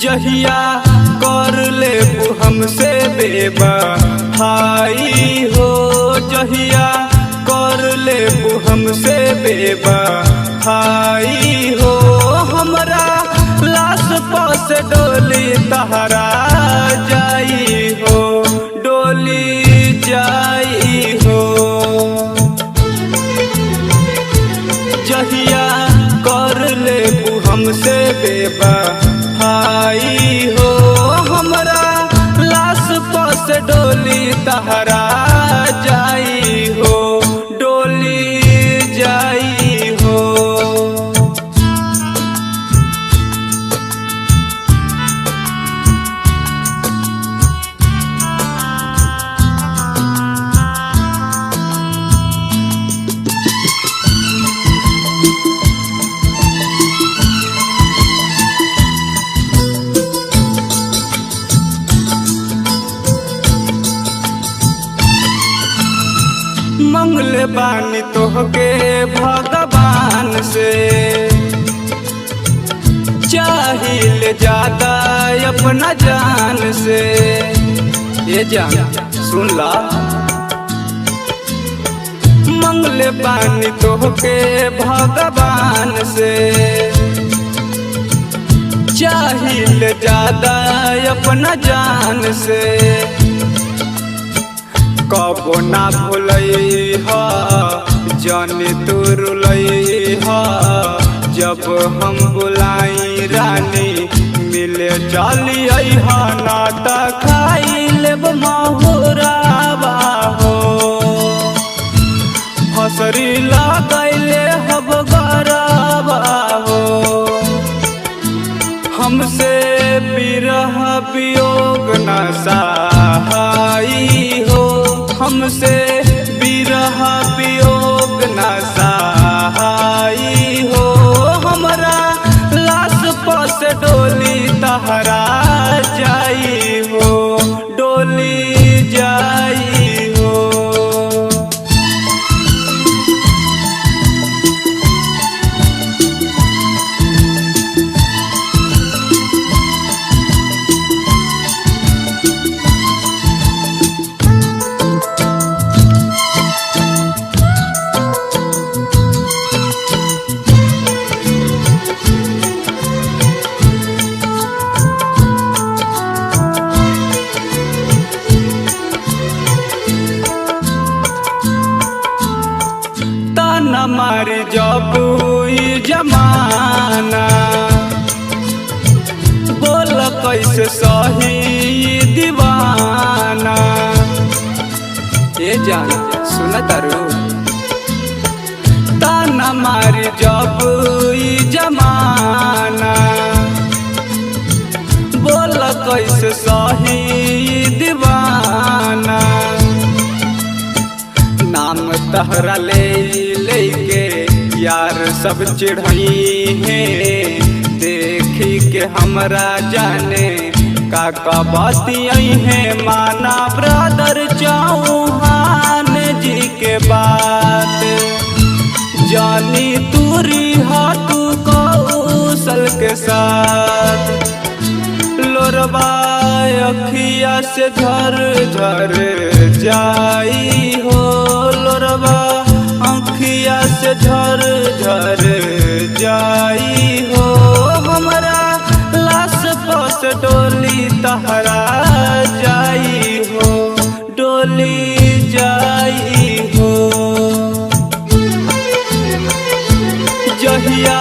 जहिया कर ले हमसे बेवफाई हो, जहिया कर ले हमसे बेवफाई हो। हमरा लाश पास डोली तहरा जाई हो, डोली जाई हो। जहिया कर ले हमसे बेवफाई हो, हमरा लाश पास डोली तहरा जाई हो, डोली जाई हो। मंगल बानी तोहके भगवान से, चाहिए ज्यादा अपना जान से। ये जान सुन ला, मंगल बानी तोहके भगवान से, चाहिए ज्यादा अपना जान से। कबो ना भूलई हा जाने तू रुलई हा, जब हम बुलाई रानी मिले चली हा। नाता खाई लेब महुराबा हो, फसरी लगैले हब गराबा हो। हमसे बिरह वियोग न सहाई हो, हमसे बिरह वियोग न सहाई हो। हमरा लाश पास डोली तहरा जाई हो, डोली जाई हो। हमारी जब जमाना बोल कैसे सही दीवाना। ये जान सुना तारू, ताना मारी जब जमाना बोल कैसे सही दीवाना। नाम तहरा ले लेके यार सब चिढ़ई है, देखी के हमरा जाने काका बातियई है। माना ब्रदर चौहान जी के बात, जानी तूरी हाथू कौशल के साथ। लोरबा अखिया से झर झर जाई हो, लोरबा अखिया से झर झर जाई हो। हमरा लाश पास डोली तहरा जाई हो, डोली जाई हो। जहिया